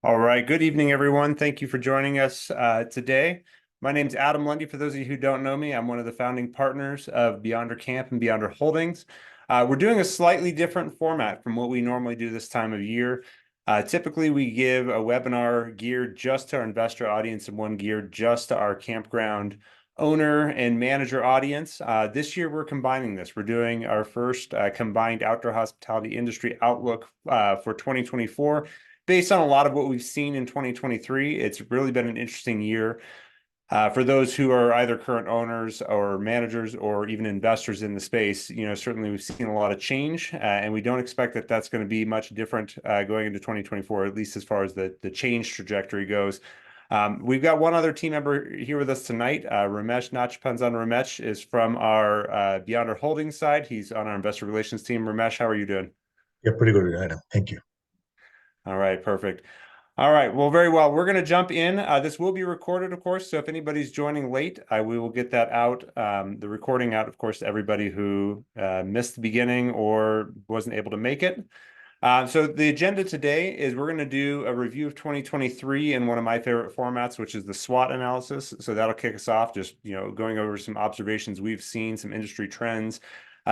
All right. Good evening, everyone. Thank you for joining us today. My name's Adam Lundy. For those of you who don't know me, I'm one of the founding partners of Beyonder Camp and Beyonder Holdings. We're doing a slightly different format from what we normally do this time of year. Typically, we give a webinar geared just to our investor audience and one geared just to our campground owner and manager audience. This year, we're combining this. We're doing our first combined outdoor hospitality industry outlook for 2024. Based on a lot of what we've seen in 2023, it's really been an interesting year for those who are either current owners or managers or even investors in the space. Certainly we've seen a lot of change, and we don't expect that that's going to be much different going into 2024, at least as far as the change trajectory goes. We've got one other team member here with us tonight. Ramesh Nachpanzan Ramesh is from our Beyonder Holdings side. He's on our investor relations team. Ramesh, how are you doing? Yeah, pretty good, Adam. Thank you. All right, perfect. All right, well, very well. We're going to jump in. This will be recorded, of course, so if anybody's joining late, we will get that out, the recording out, of course, to everybody who missed the beginning or wasn't able to make it. So the agenda today is we're going to do a review of 2023 in one of my favorite formats, which is the SWOT analysis. So that'll kick us off, just going over some observations we've seen, some industry trends,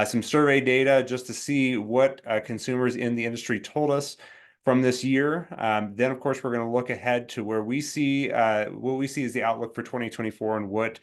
some survey data, just to see what consumers in the industry told us from this year. Then, of course, we're going to look ahead to where we see what we see as the outlook for 2024 and what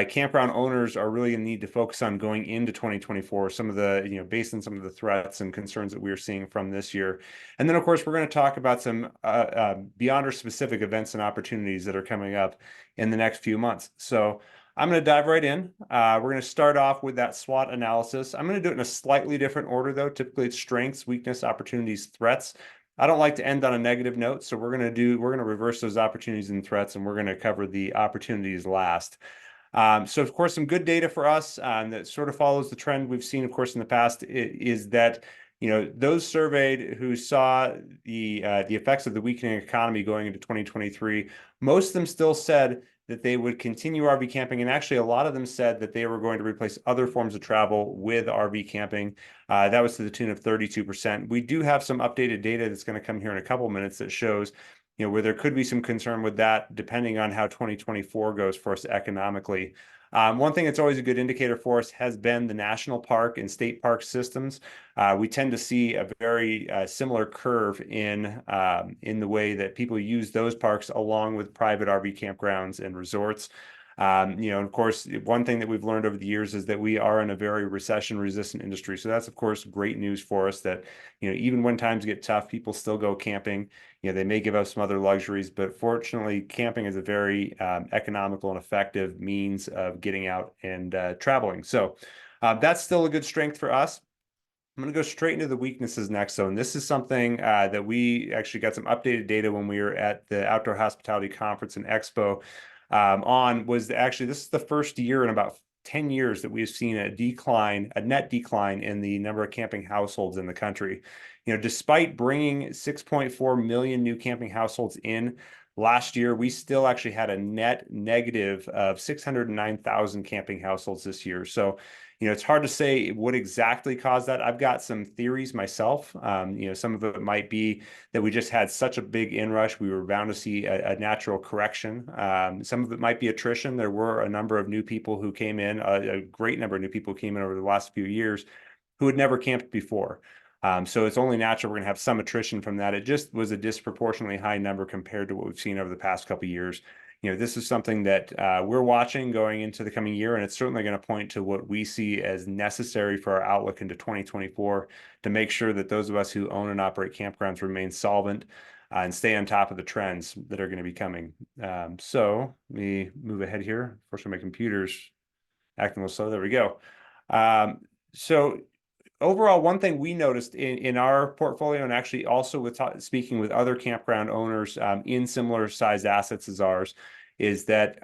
campground owners are really going to need to focus on going into 2024, some of the, based on some of the threats and concerns that we're seeing from this year. And then, of course, we're going to talk about some Beyonder specific events and opportunities that are coming up in the next few months. So I'm going to dive right in. We're going to start off with that SWOT analysis. I'm going to do it in a slightly different order, though. Typically, it's strengths, weakness, opportunities, threats. I don't like to end on a negative note, so we're going to reverse those opportunities and threats, and we're going to cover the opportunities last. So, of course, some good data for us that sort of follows the trend we've seen, of course, in the past is that those surveyed who saw the effects of the weakening economy going into 2023, most of them still said that they would continue RV camping, and actually a lot of them said that they were going to replace other forms of travel with RV camping. That was to the tune of 32%. We do have some updated data that's going to come here in a couple of minutes that shows where there could be some concern with that, depending on how 2024 goes for us economically. One thing that's always a good indicator for us has been the national park and state park systems. We tend to see a very similar curve in the way that people use those parks along with private RV campgrounds and resorts. Of course, one thing that we've learned over the years is that we are in a very recession-resistant industry. So that's, of course, great news for us that, even when times get tough, people still go camping. They may give up some other luxuries, but fortunately, camping is a very economical and effective means of getting out and traveling. So that's still a good strength for us. I'm going to go straight into the weaknesses next, though. And this is something that we actually got some updated data when we were at the Outdoor Hospitality Conference and Expo this is the first year in about 10 years that we've seen a net decline in the number of camping households in the country. Despite bringing 6.4 million new camping households in last year, we still actually had a net negative of 609,000 camping households this year. So, it's hard to say what exactly caused that. I've got some theories myself. Some of it might be that we just had such a big inrush. We were bound to see a natural correction. Some of it might be attrition. There were a number of new people who came in, a great number of new people who came in over the last few years who had never camped before. So it's only natural we're going to have some attrition from that. It just was a disproportionately high number compared to what we've seen over the past couple of years. This is something that we're watching going into the coming year, and it's certainly going to point to what we see as necessary for our outlook into 2024 to make sure that those of us who own and operate campgrounds remain solvent and stay on top of the trends that are going to be coming. So let me move ahead here. Fortunately, my computer's acting a little slow. There we go. So overall, one thing we noticed in our portfolio, and actually also with speaking with other campground owners in similar sized assets as ours, is that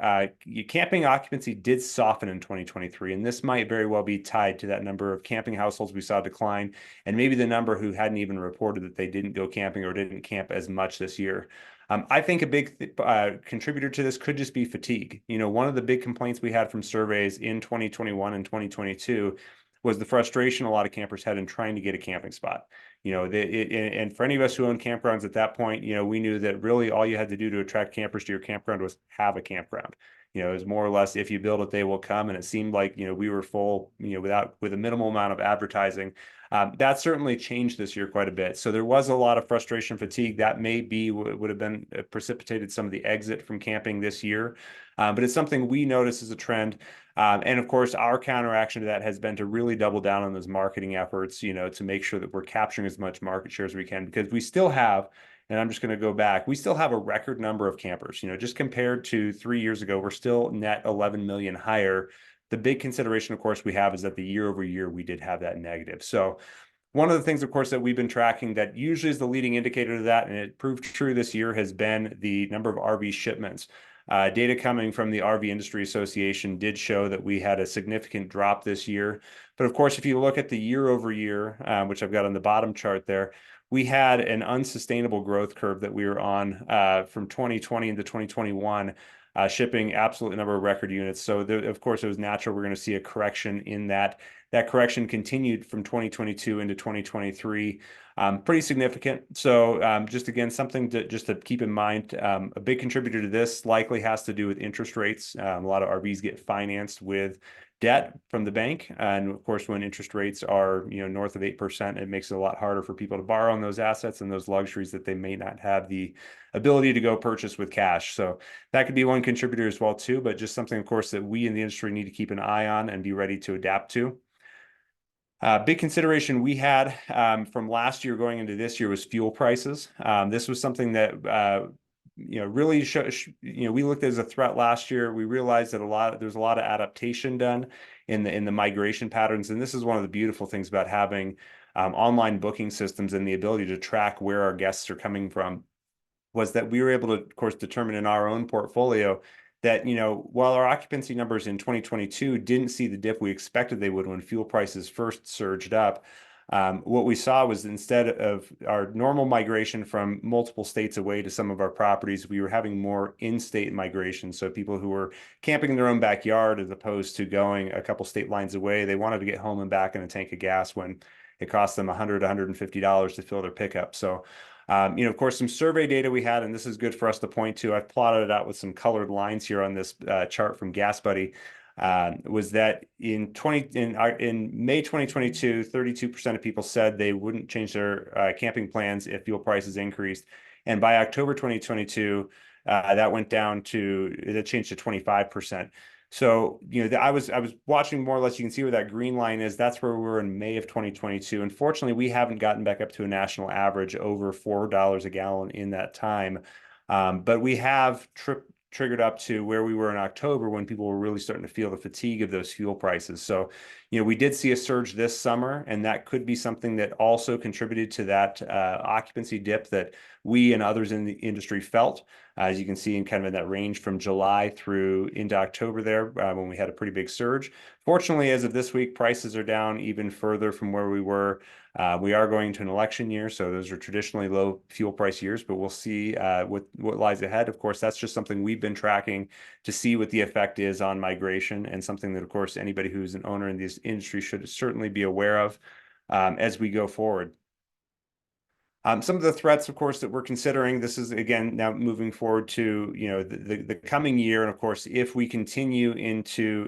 camping occupancy did soften in 2023, and this might very well be tied to that number of camping households we saw decline, and maybe the number who hadn't even reported that they didn't go camping or didn't camp as much this year. I think a big contributor to this could just be fatigue. One of the big complaints we had from surveys in 2021 and 2022 was the frustration a lot of campers had in trying to get a camping spot. And for any of us who own campgrounds at that point, we knew that really all you had to do to attract campers to your campground was have a campground. It was more or less, if you build it, they will come. And it seemed like, we were full, with a minimal amount of advertising. That certainly changed this year quite a bit. So there was a lot of frustration, fatigue that would have been precipitated some of the exit from camping this year. But it's something we notice as a trend. And of course, our counteraction to that has been to really double down on those marketing efforts, to make sure that we're capturing as much market share as we can, because we still have, and I'm just going to go back, we still have a record number of campers. Just compared to 3 years ago, we're still net 11 million higher. The big consideration, of course, we have is that the year over year, we did have that negative. So one of the things, of course, that we've been tracking that usually is the leading indicator to that, and it proved true this year, has been the number of RV shipments. Data coming from the RV Industry Association did show that we had a significant drop this year. But of course, if you look at the year over year, which I've got on the bottom chart there, we had an unsustainable growth curve that we were on from 2020 into 2021, shipping absolute number of record units. So of course, it was natural we're going to see a correction in that. That correction continued from 2022 into 2023, pretty significant. So just again, something to keep in mind. A big contributor to this likely has to do with interest rates. A lot of RVs get financed with debt from the bank, and of course, when interest rates are north of 8%, it makes it a lot harder for people to borrow on those assets and those luxuries that they may not have the ability to go purchase with cash. So that could be one contributor as well too, but just something, of course, that we in the industry need to keep an eye on and be ready to adapt to. Big consideration we had from last year going into this year was fuel prices. This was something that really we looked at as a threat last year. We realized that there's a lot of adaptation done in the migration patterns, and this is one of the beautiful things about having online booking systems and the ability to track where our guests are coming from. Was that we were able to, of course, determine in our own portfolio that, while our occupancy numbers in 2022 didn't see the dip we expected they would when fuel prices first surged up, what we saw was instead of our normal migration from multiple states away to some of our properties, we were having more in-state migration. So people who were camping in their own backyard as opposed to going a couple state lines away, they wanted to get home and back in a tank of gas when it cost them $100, $150 to fill their pickup. So of course, some survey data we had, and this is good for us to point to. I've plotted it out with some colored lines here on this chart from GasBuddy. Was that in May 2022, 32% of people said they wouldn't change their camping plans if fuel prices increased, and by October 2022, that changed to 25%. So, I was watching more or less, you can see where that green line is. That's where we were in May of 2022. Unfortunately, we haven't gotten back up to a national average over $4 a gallon in that time. But we have triggered up to where we were in October when people were really starting to feel the fatigue of those fuel prices. So, we did see a surge this summer, and that could be something that also contributed to that occupancy dip that we and others in the industry felt. As you can see in kind of in that range from July through into October there, when we had a pretty big surge. Fortunately, as of this week, prices are down even further from where we were. We are going to an election year, so those are traditionally low fuel price years, but we'll see what lies ahead. Of course, that's just something we've been tracking to see what the effect is on migration, and something that, of course, anybody who's an owner in this industry should certainly be aware of as we go forward. Some of the threats, of course, that we're considering, this is, again, now moving forward to, the coming year. And of course, if we continue into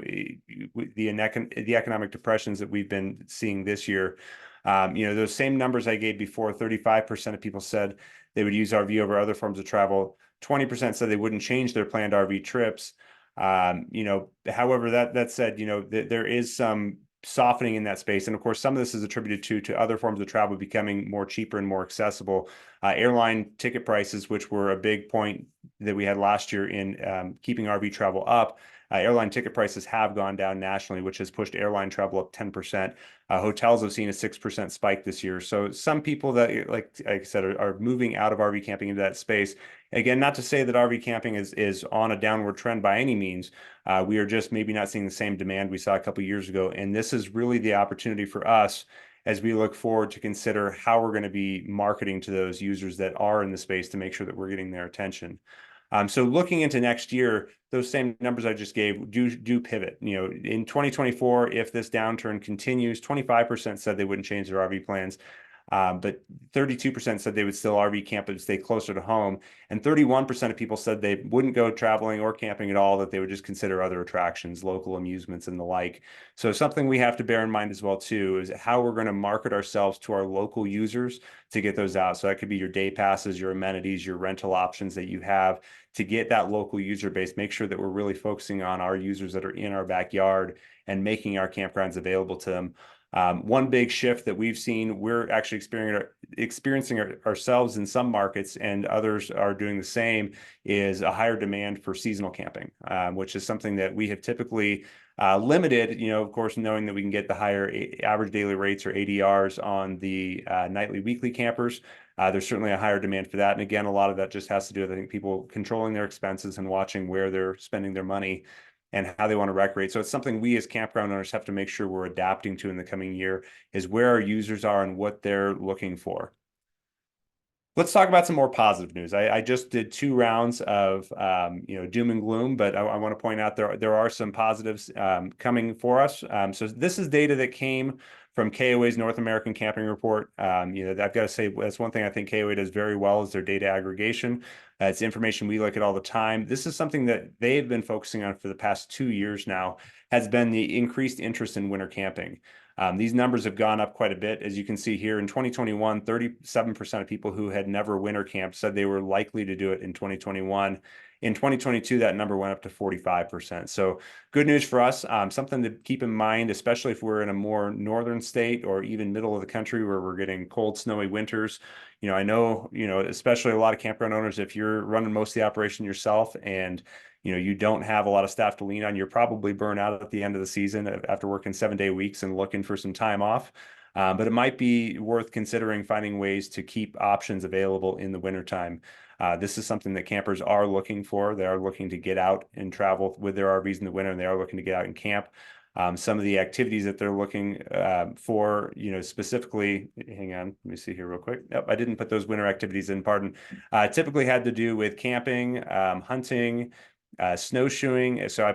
the economic depressions that we've been seeing this year, those same numbers I gave before, 35% of people said they would use RV over other forms of travel. 20% said they wouldn't change their planned RV trips. However, that said, there is some softening in that space. And of course, some of this is attributed to other forms of travel becoming more cheaper and more accessible. Airline ticket prices, which were a big point that we had last year in keeping RV travel up. Airline ticket prices have gone down nationally, which has pushed airline travel up 10%. Hotels have seen a 6% spike this year. So some people that, like I said, are moving out of RV camping into that space. Again, not to say that RV camping is on a downward trend by any means. We are just maybe not seeing the same demand we saw a couple of years ago. And this is really the opportunity for us as we look forward to consider how we're going to be marketing to those users that are in the space to make sure that we're getting their attention. So looking into next year, those same numbers I just gave do pivot. In 2024, if this downturn continues, 25% said they wouldn't change their RV plans. But 32% said they would still RV camp and stay closer to home. And 31% of people said they wouldn't go traveling or camping at all, that they would just consider other attractions, local amusements, and the like. So something we have to bear in mind as well, too, is how we're going to market ourselves to our local users to get those out. So that could be your day passes, your amenities, your rental options that you have to get that local user base. Make sure that we're really focusing on our users that are in our backyard and making our campgrounds available to them. One big shift that we've seen, we're actually experiencing ourselves in some markets, and others are doing the same, is a higher demand for seasonal camping, which is something that we have typically limited, of course, knowing that we can get the higher average daily rates or ADRs on the nightly, weekly campers. There's certainly a higher demand for that. And again, a lot of that just has to do with, I think, people controlling their expenses and watching where they're spending their money and how they want to recreate. So it's something we as campground owners have to make sure we're adapting to in the coming year, is where our users are and what they're looking for. Let's talk about some more positive news. I just did 2 rounds of doom and gloom, but I want to point out there are some positives coming for us. So this is data that came from KOA's North American Camping Report. I've got to say that's one thing I think KOA does very well, is their data aggregation. It's information we look at all the time. This is something that they've been focusing on for the past 2 years now, has been the increased interest in winter camping. These numbers have gone up quite a bit. As you can see here, in 2021, 37% of people who had never winter camped said they were likely to do it in 2021. In 2022, that number went up to 45%. So good news for us. Something to keep in mind, especially if we're in a more northern state or even middle of the country where we're getting cold, snowy winters. I know, especially a lot of campground owners, if you're running most of the operation yourself and you don't have a lot of staff to lean on, you're probably burnt out at the end of the season after working 7-day weeks and looking for some time off. But it might be worth considering finding ways to keep options available in the wintertime. This is something that campers are looking for. They are looking to get out and travel with their RVs in the winter, and they are looking to get out and camp. Some of the activities that they're looking for, specifically, hang on, let me see here real quick. Nope, I didn't put those winter activities in, pardon. Typically had to do with camping, hunting, snowshoeing. So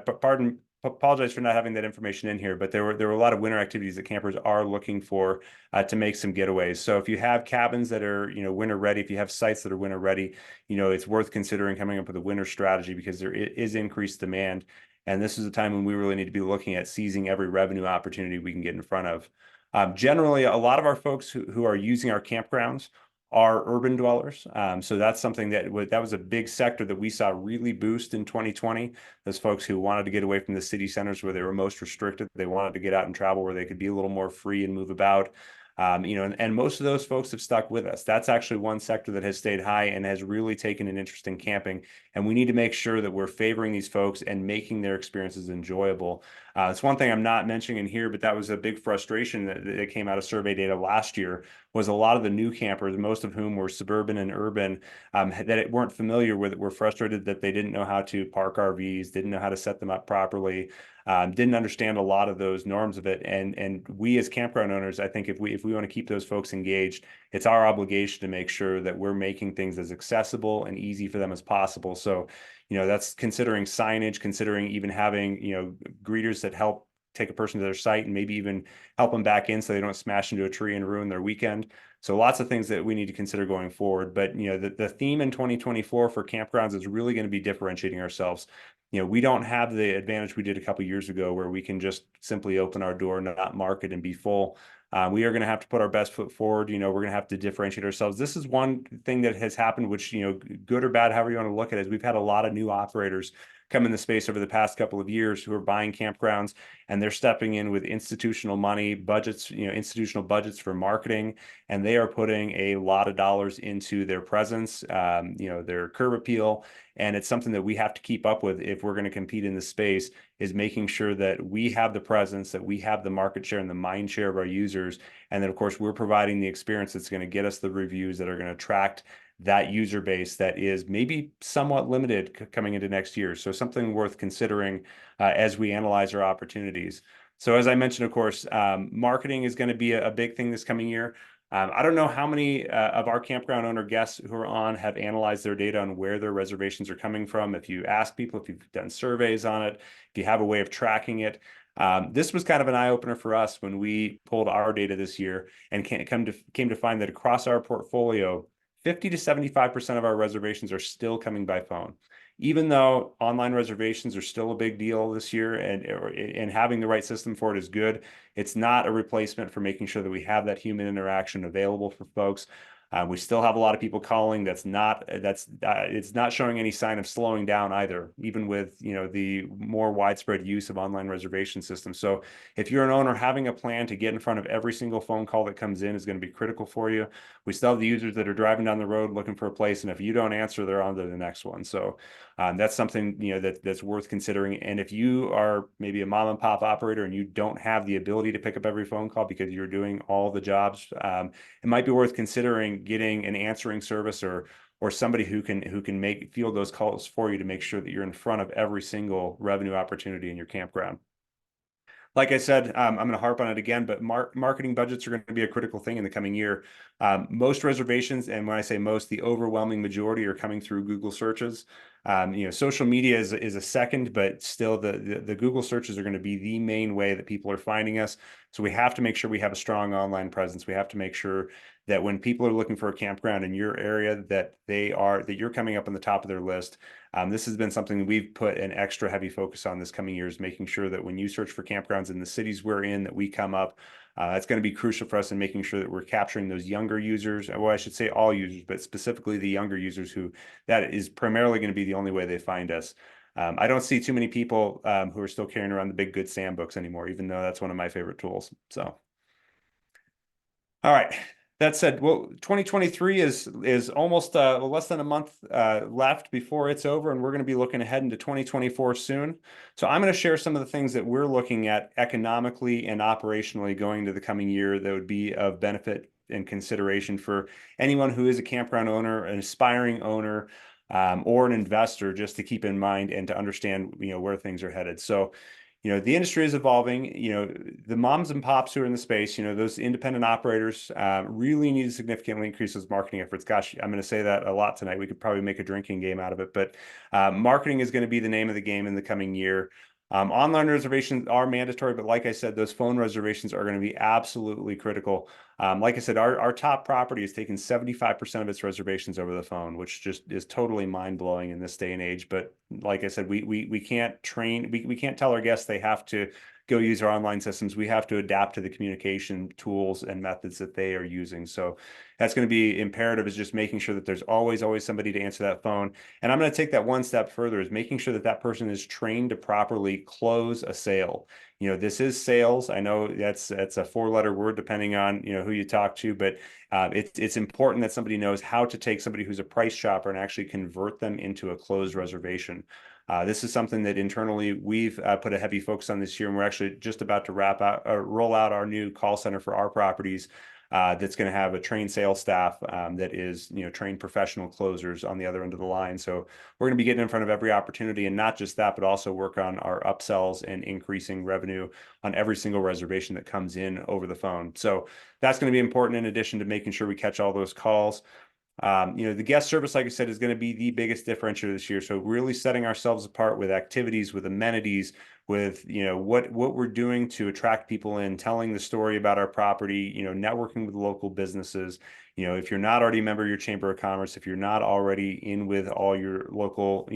apologize for not having that information in here, but there were a lot of winter activities that campers are looking for to make some getaways. So if you have cabins that are winter ready, if you have sites that are winter ready, it's worth considering coming up with a winter strategy, because there is increased demand. And this is a time when we really need to be looking at seizing every revenue opportunity we can get in front of. Generally, a lot of our folks who are using our campgrounds are urban dwellers. So that's something that was a big sector that we saw really boost in 2020. Those folks who wanted to get away from the city centers where they were most restricted. They wanted to get out and travel where they could be a little more free and move about. And most of those folks have stuck with us. That's actually one sector that has stayed high and has really taken an interest in camping. And we need to make sure that we're favoring these folks and making their experiences enjoyable. It's one thing I'm not mentioning in here, but that was a big frustration that came out of survey data last year, was a lot of the new campers, most of whom were suburban and urban, that weren't familiar with it, were frustrated that they didn't know how to park RVs, didn't know how to set them up properly. Didn't understand a lot of those norms of it, and we as campground owners, I think if we want to keep those folks engaged, it's our obligation to make sure that we're making things as accessible and easy for them as possible. So, that's considering signage, considering even having greeters that help take a person to their site and maybe even help them back in so they don't smash into a tree and ruin their weekend. So lots of things that we need to consider going forward. But the theme in 2024 for campgrounds is really going to be differentiating ourselves. We don't have the advantage we did a couple of years ago where we can just simply open our door, not market, and be full. We are going to have to put our best foot forward. We're going to have to differentiate ourselves. This is one thing that has happened, which, good or bad, however you want to look at it, is we've had a lot of new operators come in the space over the past couple of years who are buying campgrounds, and they're stepping in with institutional money, budgets, institutional budgets for marketing, and they are putting a lot of dollars into their presence, their curb appeal. And it's something that we have to keep up with if we're going to compete in this space, is making sure that we have the presence, that we have the market share and the mind share of our users. And then, of course, we're providing the experience that's going to get us the reviews that are going to attract that user base that is maybe somewhat limited coming into next year. So something worth considering as we analyze our opportunities. So as I mentioned, of course, marketing is going to be a big thing this coming year. I don't know how many of our campground owner guests who are on have analyzed their data on where their reservations are coming from. If you ask people, if you've done surveys on it, if you have a way of tracking it, this was kind of an eye opener for us when we pulled our data this year and came to find that across our portfolio, 50 to 75% of our reservations are still coming by phone. Even though online reservations are still a big deal this year, and having the right system for it is good, it's not a replacement for making sure that we have that human interaction available for folks. We still have a lot of people calling. It's not showing any sign of slowing down either, even with the more widespread use of online reservation systems. So if you're an owner, having a plan to get in front of every single phone call that comes in is going to be critical for you. We still have the users that are driving down the road looking for a place, and if you don't answer, they're on to the next one. So that's something that's worth considering. And if you are maybe a mom and pop operator and you don't have the ability to pick up every phone call because you're doing all the jobs, it might be worth considering getting an answering service or somebody who can field those calls for you to make sure that you're in front of every single revenue opportunity in your campground. Like I said, I'm going to harp on it again, but marketing budgets are going to be a critical thing in the coming year. Most reservations, and when I say most, the overwhelming majority are coming through Google searches. Social media is a second, but still the Google searches are going to be the main way that people are finding us. So we have to make sure we have a strong online presence. We have to make sure that when people are looking for a campground in your area, that you're coming up on the top of their list. This has been something we've put an extra heavy focus on this coming years, making sure that when you search for campgrounds in the cities we're in, that we come up. That's going to be crucial for us in making sure that we're capturing those younger users. Well, I should say all users, but specifically the younger users who that is primarily going to be the only way they find us. I don't see too many people who are still carrying around the big Good Sam books anymore, even though that's one of my favorite tools. So. All right. That said, well, 2023 is almost less than a month left before it's over, and we're going to be looking ahead into 2024 soon. So I'm going to share some of the things that we're looking at economically and operationally going into the coming year that would be of benefit and consideration for anyone who is a campground owner, an aspiring owner, or an investor, just to keep in mind and to understand where things are headed. So the industry is evolving. The moms and pops who are in the space, those independent operators really need to significantly increase those marketing efforts. Gosh, I'm going to say that a lot tonight. We could probably make a drinking game out of it, but marketing is going to be the name of the game in the coming year. Online reservations are mandatory, but like I said, those phone reservations are going to be absolutely critical. Like I said, our top property has taken 75% of its reservations over the phone, which just is totally mind-blowing in this day and age. But like I said, we can't we can't tell our guests they have to go use our online systems. We have to adapt to the communication tools and methods that they are using. So that's going to be imperative, is just making sure that there's always somebody to answer that phone. And I'm going to take that one step further, is making sure that that person is trained to properly close a sale. This is sales. I know that's a four-letter word depending on who you talk to, but it's important that somebody knows how to take somebody who's a price shopper and actually convert them into a closed reservation. This is something that internally we've put a heavy focus on this year, and we're actually just about to roll out our new call center for our properties. That's going to have a trained sales staff that is, trained professional closers on the other end of the line. So we're going to be getting in front of every opportunity, and not just that, but also work on our upsells and increasing revenue on every single reservation that comes in over the phone. So that's going to be important, in addition to making sure we catch all those calls. The guest service, like I said, is going to be the biggest differentiator this year. So really setting ourselves apart with activities, with amenities, with what we're doing to attract people in, telling the story about our property, networking with local businesses. If you're not already a member of your Chamber of Commerce, if you're not already in with all your local,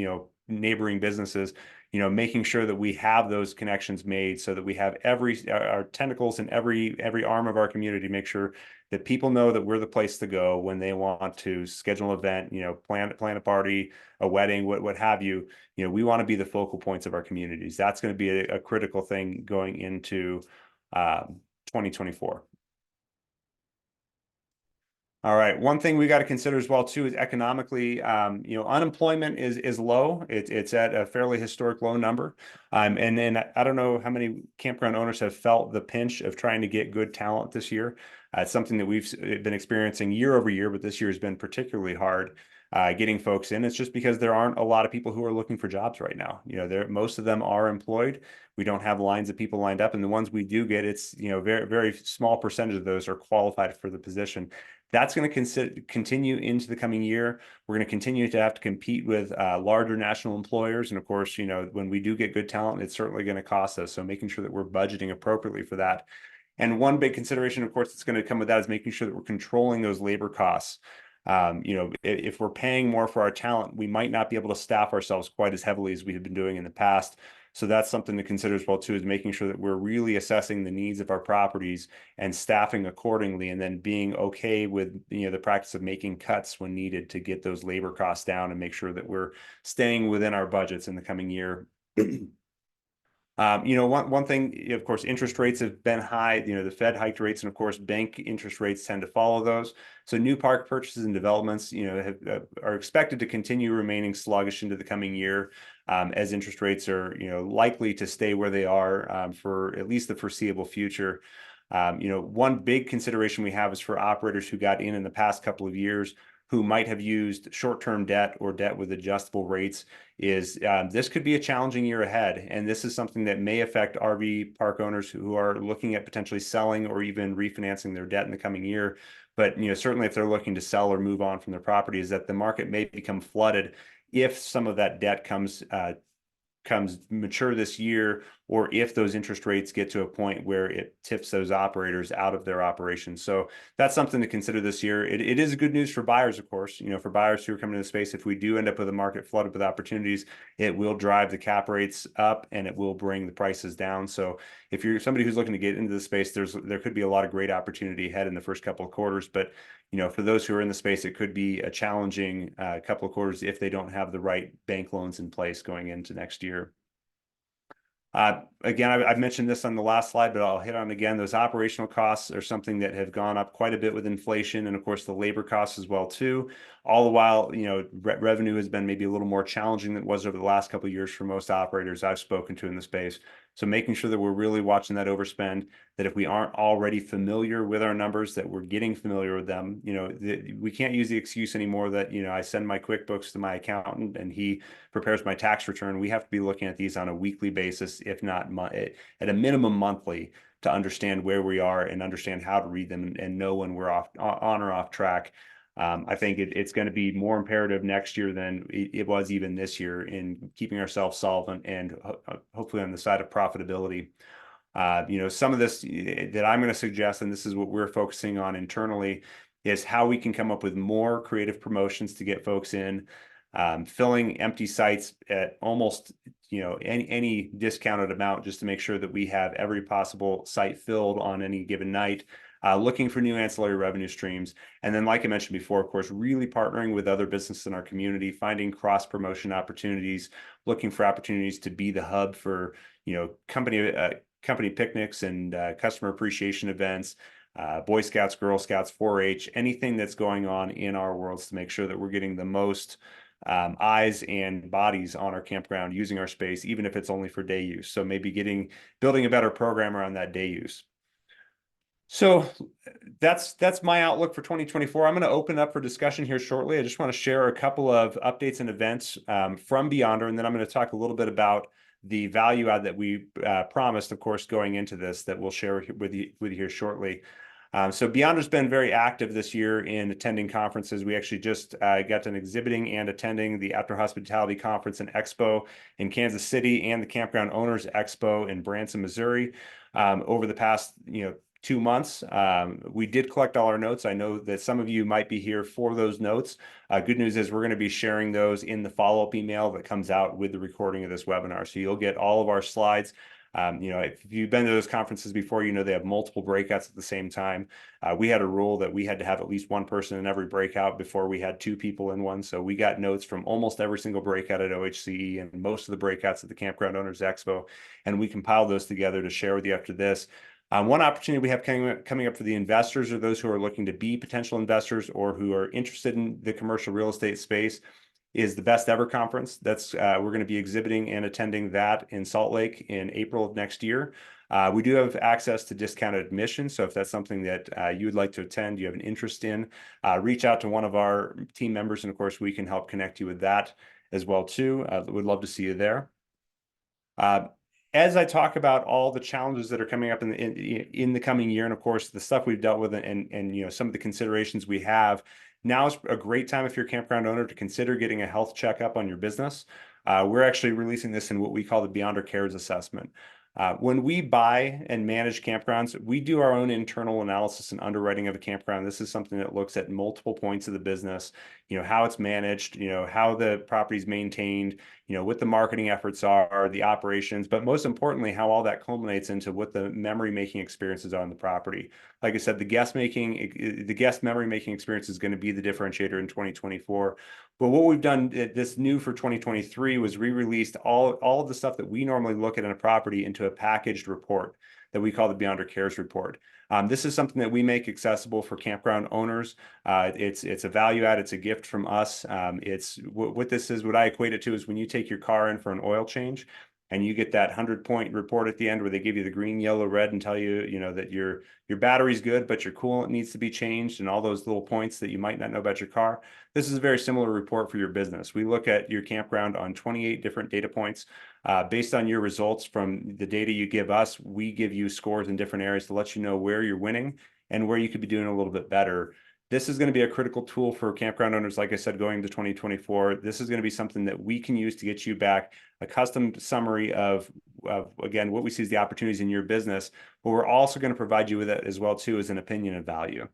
neighboring businesses, making sure that we have those connections made, so that we have our tentacles in every arm of our community, make sure that people know that we're the place to go when they want to schedule an event, plan a party, a wedding, what have you. We want to be the focal points of our communities. That's going to be a critical thing going into 2024. All right. One thing we got to consider as well too is economically, unemployment is low. It's at a fairly historic low number. And then I don't know how many campground owners have felt the pinch of trying to get good talent this year. It's something that we've been experiencing year over year, but this year has been particularly hard. getting folks in. It's just because there aren't a lot of people who are looking for jobs right now. Most of them are employed. We don't have lines of people lined up, and the ones we do get, it's very very small percentage of those are qualified for the position. That's going to continue into the coming year. We're going to continue to have to compete with larger national employers, and of course, when we do get good talent, it's certainly going to cost us. So making sure that we're budgeting appropriately for that. And one big consideration, of course, that's going to come with that is making sure that we're controlling those labor costs. If we're paying more for our talent, we might not be able to staff ourselves quite as heavily as we have been doing in the past. So that's something to consider as well too, is making sure that we're really assessing the needs of our properties and staffing accordingly, and then being okay with the practice of making cuts when needed to get those labor costs down and make sure that we're staying within our budgets in the coming year. One thing, of course, interest rates have been high. The Fed hiked rates, and of course, bank interest rates tend to follow those. So new park purchases and developments, are expected to continue remaining sluggish into the coming year, as interest rates are, likely to stay where they are for at least the foreseeable future. One big consideration we have is for operators who got in the past couple of years, who might have used short-term debt or debt with adjustable rates, is this could be a challenging year ahead. And this is something that may affect RV park owners who are looking at potentially selling or even refinancing their debt in the coming year. But certainly if they're looking to sell or move on from their property, is that the market may become flooded if some of that debt comes mature this year, or if those interest rates get to a point where it tips those operators out of their operations. So that's something to consider this year. It is good news for buyers, of course. For buyers who are coming to the space, if we do end up with a market flooded with opportunities, it will drive the cap rates up and it will bring the prices down. So if you're somebody who's looking to get into the space, there could be a lot of great opportunity ahead in the first couple of quarters. But for those who are in the space, it could be a challenging couple of quarters if they don't have the right bank loans in place going into next year. Again, I've mentioned this on the last slide, but I'll hit on again. Those operational costs are something that have gone up quite a bit with inflation, and of course the labor costs as well too. All the while, revenue has been maybe a little more challenging than it was over the last couple of years for most operators I've spoken to in the space. So making sure that we're really watching that overspend, that if we aren't already familiar with our numbers, that we're getting familiar with them. We can't use the excuse anymore that, I send my QuickBooks to my accountant and he prepares my tax return. We have to be looking at these on a weekly basis, if not at a minimum monthly, to understand where we are and understand how to read them and know when we're on or off track. I think it's going to be more imperative next year than it was even this year in keeping ourselves solvent and hopefully on the side of profitability. Some of this that I'm going to suggest, and this is what we're focusing on internally, is how we can come up with more creative promotions to get folks in, filling empty sites at almost any discounted amount, just to make sure that we have every possible site filled on any given night. Looking for new ancillary revenue streams. And then, like I mentioned before, of course, really partnering with other businesses in our community, finding cross-promotion opportunities, looking for opportunities to be the hub for, company picnics and customer appreciation events, Boy Scouts, Girl Scouts, 4-H, anything that's going on in our worlds to make sure that we're getting the most eyes and bodies on our campground using our space, even if it's only for day use. So maybe building a better program around that day use. So that's my outlook for 2024. I'm going to open up for discussion here shortly. I just want to share a couple of updates and events from Beyonder, and then I'm going to talk a little bit about the value add that we promised, of course, going into this, that we'll share with you here shortly. So Beyonder's been very active this year in attending conferences. We actually just got done exhibiting and attending the Outdoor Hospitality Conference and Expo in Kansas City and the Campground Owners Expo in Branson, Missouri over the past 2 months. We did collect all our notes. I know that some of you might be here for those notes. Good news is we're going to be sharing those in the follow-up email that comes out with the recording of this webinar. So you'll get all of our slides. If you've been to those conferences before, they have multiple breakouts at the same time. We had a rule that we had to have at least one person in every breakout before we had 2 people in one. So we got notes from almost every single breakout at OHCE and most of the breakouts at the Campground Owners Expo. And we compiled those together to share with you after this. One opportunity we have coming up for the investors, or those who are looking to be potential investors or who are interested in the commercial real estate space, is the Best Ever Conference. We're going to be exhibiting and attending that in Salt Lake in April of next year. We do have access to discounted admission. So if that's something that you would like to attend, you have an interest in, reach out to one of our team members. And of course, we can help connect you with that as well too. We'd love to see you there. Uh, as I talk about all the challenges that are coming up in the coming year, and of course the stuff we've dealt with, and some of the considerations we have, now is a great time if you're a campground owner to consider getting a health checkup on your business. We're actually releasing this in what we call the Beyonder Cares assessment. When we buy and manage campgrounds, we do our own internal analysis and underwriting of a campground. This is something that looks at multiple points of the business, how it's managed, how the property's maintained, what the marketing efforts are, the operations, but most importantly, how all that culminates into what the memory-making experiences are on the property. Like I said, the guest memory-making experience is going to be the differentiator in 2024. But what we've done this new for 2023 was re-released all of the stuff that we normally look at in a property into a packaged report that we call the Beyonder Cares report. This is something that we make accessible for campground owners. It's a value add. It's a gift from us. It's what this is. What I equate it to is when you take your car in for an oil change, and you get that 100-point report at the end where they give you the green, yellow, red, and tell you, that your battery's good, but your coolant needs to be changed, and all those little points that you might not know about your car. This is a very similar report for your business. We look at your campground on 28 different data points. Based on your results from the data you give us, we give you scores in different areas to let you know where you're winning and where you could be doing a little bit better. This is going to be a critical tool for campground owners, like I said, going into 2024. This is going to be something that we can use to get you back a custom summary of again, what we see as the opportunities in your business, but we're also going to provide you with it as well, too, as an opinion of value.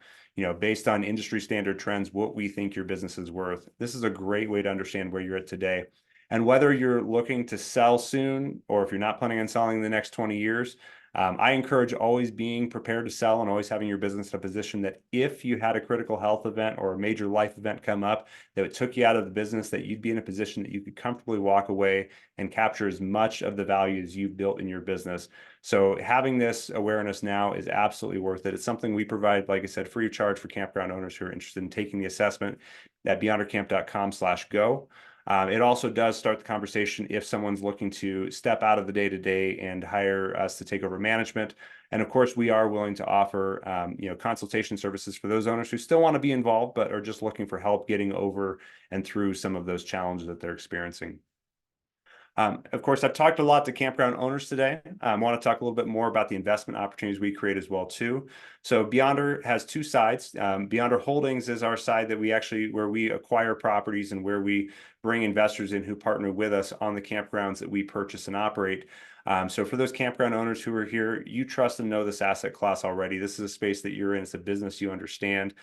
Based on industry standard trends, what we think your business is worth. This is a great way to understand where you're at today. And whether you're looking to sell soon, or if you're not planning on selling in the next 20 years, I encourage always being prepared to sell and always having your business in a position that if you had a critical health event or a major life event come up that it took you out of the business, that you'd be in a position that you could comfortably walk away and capture as much of the value as you've built in your business. So having this awareness now is absolutely worth it. It's something we provide, like I said, free of charge for campground owners who are interested in taking the assessment at beyondercamp.com/go. It also does start the conversation if someone's looking to step out of the day-to-day and hire us to take over management. And of course, we are willing to offer, consultation services for those owners who still want to be involved, but are just looking for help getting over and through some of those challenges that they're experiencing. Of course, I've talked a lot to campground owners today. I want to talk a little bit more about the investment opportunities we create as well, too. So Beyonder has two sides. Beyonder Holdings is our side where we acquire properties and where we bring investors in who partner with us on the campgrounds that we purchase and operate. So for those campground owners who are here, you trust and know this asset class already. This is a space that you're in. It's a business you understand.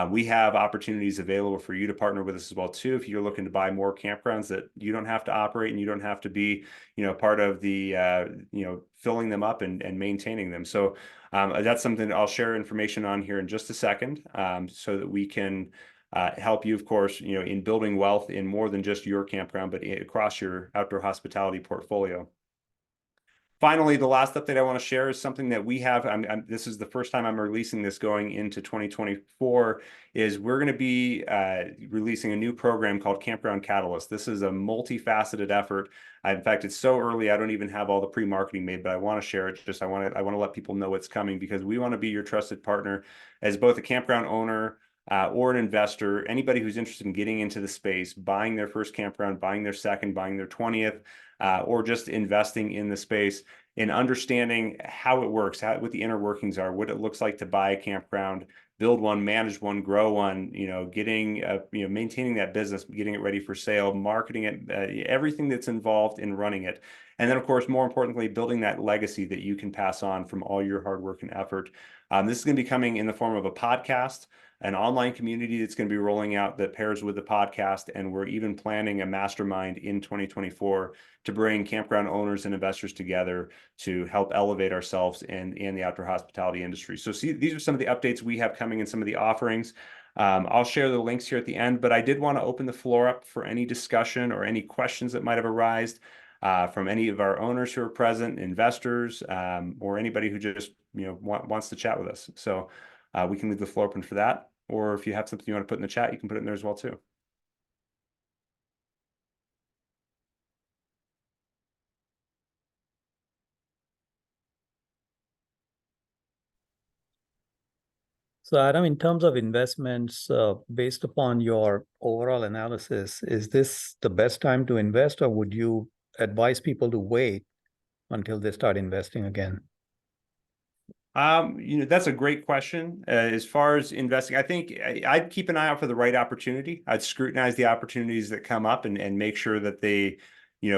We have opportunities available for you to partner with us as well, too. If you're looking to buy more campgrounds that you don't have to operate and you don't have to be, part of the, filling them up and maintaining them. So that's something that I'll share information on here in just a second, so that we can help you, of course, in building wealth in more than just your campground, but across your outdoor hospitality portfolio. Finally, the last update I want to share is something that we have. This is the first time I'm releasing this going into 2024. Is we're going to be releasing a new program called Campground Catalyst. This is a multifaceted effort. In fact, it's so early I don't even have all the pre-marketing made, but I want to share it. I want to let people know what's coming, because we want to be your trusted partner as both a campground owner or an investor, anybody who's interested in getting into the space, buying their first campground, buying their second, buying their 20th, or just investing in the space, in understanding how it works, what the inner workings are, what it looks like to buy a campground, build one, manage one, grow one, getting, maintaining that business, getting it ready for sale, marketing it, everything that's involved in running it. And then, of course, more importantly, building that legacy that you can pass on from all your hard work and effort. This is going to be coming in the form of a podcast, an online community that's going to be rolling out that pairs with the podcast. And we're even planning a mastermind in 2024 to bring campground owners and investors together to help elevate ourselves in the outdoor hospitality industry. So these are some of the updates we have coming and some of the offerings. I'll share the links here at the end, but I did want to open the floor up for any discussion or any questions that might have arisen from any of our owners who are present, investors, or anybody who just wants to chat with us. So we can leave the floor open for that. Or if you have something you want to put in the chat, you can put it in there as well, too. So, Adam, in terms of investments, based upon your overall analysis, is this the best time to invest, or would you advise people to wait until they start investing again? That's a great question. As far as investing, I think I'd keep an eye out for the right opportunity. I'd scrutinize the opportunities that come up and make sure that they,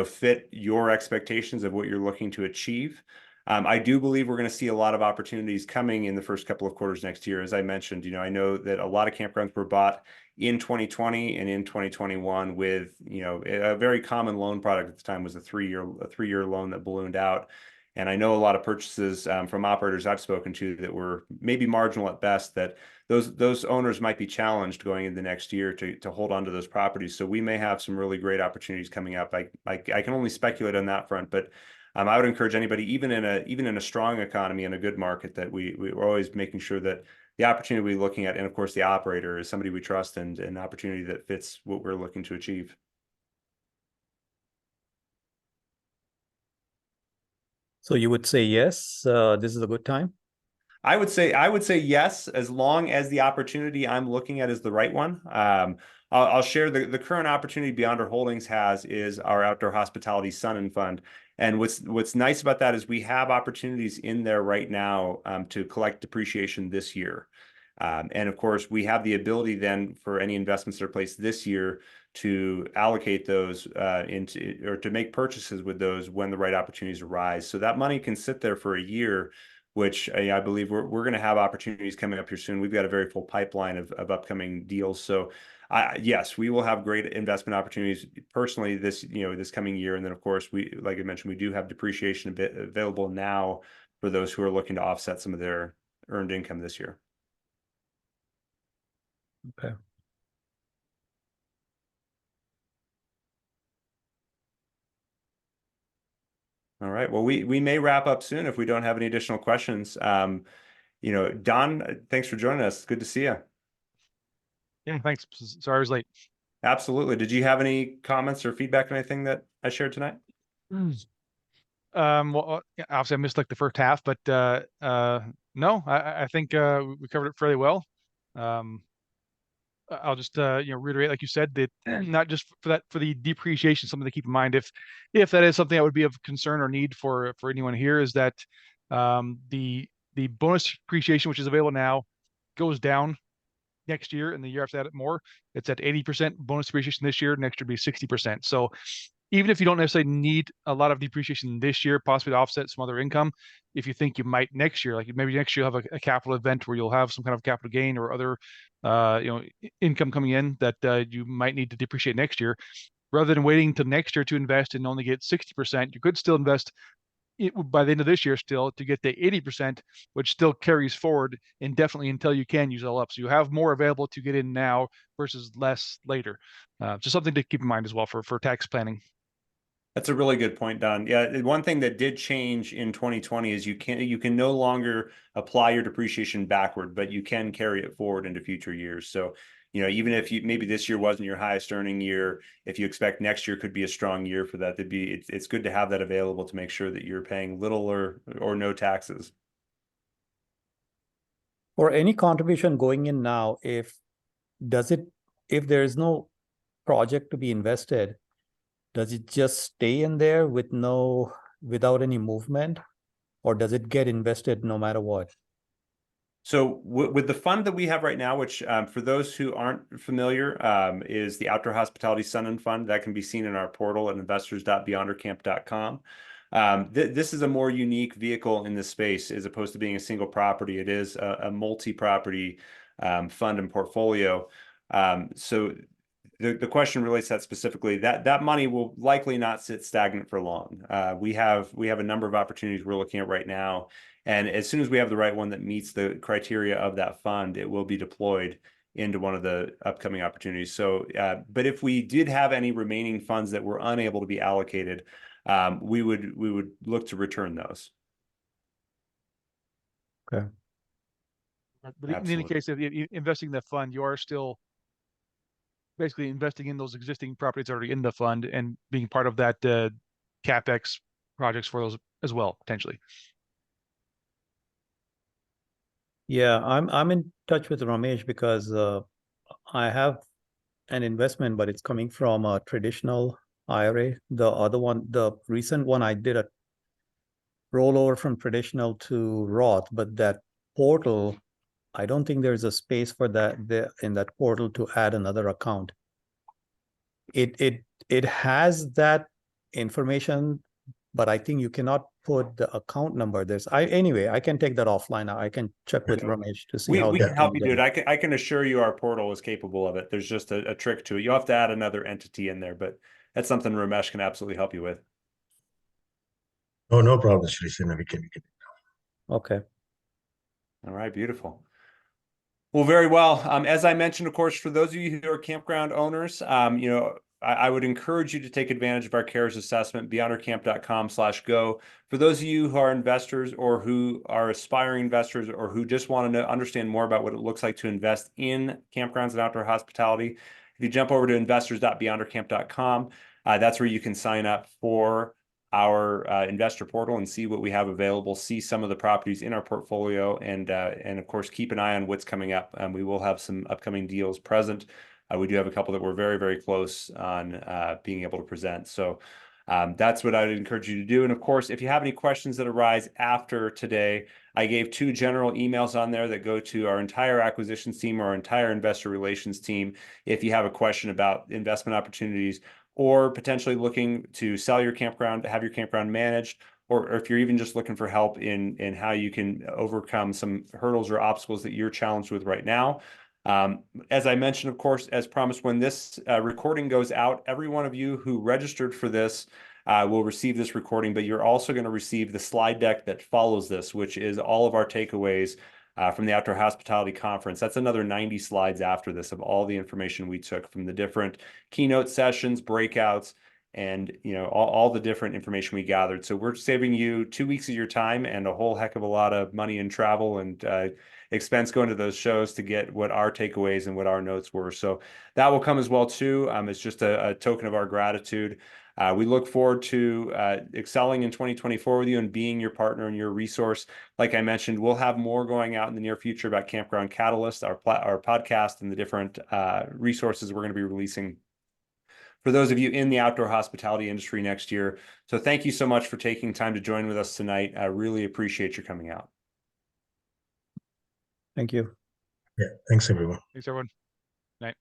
fit your expectations of what you're looking to achieve. I do believe we're going to see a lot of opportunities coming in the first couple of quarters next year. As I mentioned, I know that a lot of campgrounds were bought in 2020 and in 2021 with, a very common loan product at the time was a three-year loan that ballooned out. And I know a lot of purchases from operators I've spoken to that were maybe marginal at best, that those owners might be challenged going into next year to hold on to those properties. So we may have some really great opportunities coming up. I can only speculate on that front, but I would encourage anybody, even in a strong economy and a good market, that we're always making sure that the opportunity we're looking at, and of course the operator, is somebody we trust and an opportunity that fits what we're looking to achieve. So you would say yes, this is a good time? I would say yes, as long as the opportunity I'm looking at is the right one. I'll share the current opportunity Beyond Our Holdings has is our outdoor hospitality Sun and Fund. And what's nice about that is we have opportunities in there right now to collect depreciation this year. And of course, we have the ability then for any investments that are placed this year to allocate those into, or to make purchases with those when the right opportunities arise. So that money can sit there for a year, which I believe we're going to have opportunities coming up here soon. We've got a very full pipeline of upcoming deals. So yes, we will have great investment opportunities personally this coming year. And then of course, like I mentioned, we do have depreciation a bit available now for those who are looking to offset some of their earned income this year. Okay. All right. Well, we may wrap up soon if we don't have any additional questions. Don, thanks for joining us. Good to see you. Yeah, thanks. Sorry I was late. Absolutely. Did you have any comments or feedback on anything that I shared tonight? Well, yeah, obviously I missed like the first half, but no, I think we covered it fairly well. I'll just reiterate, like you said, that not just for the depreciation, something to keep in mind if that is something that would be of concern or need for anyone here, is that the bonus depreciation, which is available now, goes down next year, and the year after that more. It's at 80% bonus depreciation this year. Next year will be 60%. So even if you don't necessarily need a lot of depreciation this year, possibly to offset some other income, if you think you might next year, like maybe next year you'll have a capital event where you'll have some kind of capital gain or other income coming in that you might need to depreciate next year, rather than waiting till next year to invest and only get 60%, you could still invest by the end of this year still to get to 80%, which still carries forward indefinitely until you can use it all up. So you have more available to get in now versus less later. Just something to keep in mind as well for tax planning. That's a really good point, Don. Yeah, one thing that did change in 2020 is you can no longer apply your depreciation backward, but you can carry it forward into future years. So, even if maybe this year wasn't your highest earning year, if you expect next year could be a strong year for that, it's good to have that available to make sure that you're paying little or no taxes. For any contribution going in now, if there is no project to be invested, does it just stay in there without any movement, or does it get invested no matter what? So with the fund that we have right now, which for those who aren't familiar, is the Outdoor Hospitality Sun and Fund, that can be seen in our portal at investors.beyondercamp.com. This is a more unique vehicle in this space as opposed to being a single property. It is a multi-property fund and portfolio. So the question relates to that specifically. That money will likely not sit stagnant for long. We have a number of opportunities we're looking at right now, and as soon as we have the right one that meets the criteria of that fund, it will be deployed into one of the upcoming opportunities. So, but if we did have any remaining funds that were unable to be allocated, we would look to return those. Okay. But in any case, if you investing in the fund, you are still basically investing in those existing properties already in the fund and being part of that CapEx projects for those as well, potentially. Yeah, I'm in touch with Ramesh because I have an investment, but it's coming from a traditional IRA. The other one, the recent one, I did a rollover from traditional to Roth, but that portal, I don't think there's a space for that there in that portal to add another account. It has that information, but I think you cannot put the account number. Anyway, I can take that offline. I can check with Okay. Ramesh to see We how we they can help can you get do it. I can assure you our portal is capable of it. There's just a trick to it. You'll have to add another entity in there, but that's something Ramesh can absolutely help you with. Oh, no problem, Shrish. We can. Okay. All right, beautiful. Well, very well. As I mentioned, of course, for those of you who are campground owners, I would encourage you to take advantage of our CARES assessment, beyondercamp.com/go. For those of you who are investors or who are aspiring investors or who just want to understand more about what it looks like to invest in campgrounds and outdoor hospitality, if you jump over to investors.beyondercamp.com, that's where you can sign up for our investor portal and see what we have available, see some of the properties in our portfolio, and of course, keep an eye on what's coming up. We will have some upcoming deals present. We do have a couple that we're very, very close on being able to present. So that's what I would encourage you to do. And of course, if you have any questions that arise after today, I gave 2 general emails on there that go to our entire acquisitions team or our entire investor relations team. If you have a question about investment opportunities, or potentially looking to sell your campground, to have your campground managed, or if you're even just looking for help in how you can overcome some hurdles or obstacles that you're challenged with right now. As I mentioned, of course, as promised, when this recording goes out, every one of you who registered for this will receive this recording, but you're also going to receive the slide deck that follows this, which is all of our takeaways from the Outdoor Hospitality Conference. That's another 90 slides after this of all the information we took from the different keynote sessions, breakouts, and all the different information we gathered. So we're saving you 2 weeks of your time and a whole heck of a lot of money in travel and expense going to those shows to get what our takeaways and what our notes were. So that will come as well too. It's just a token of our gratitude. We look forward to excelling in 2024 with you and being your partner and your resource. Like I mentioned, we'll have more going out in the near future about Campground Catalyst, our podcast, and the different resources we're going to be releasing for those of you in the outdoor hospitality industry next year. So thank you so much for taking time to join with us tonight. I really appreciate your coming out. Thank you. Yeah. Thanks, everyone. Thanks, everyone. Night.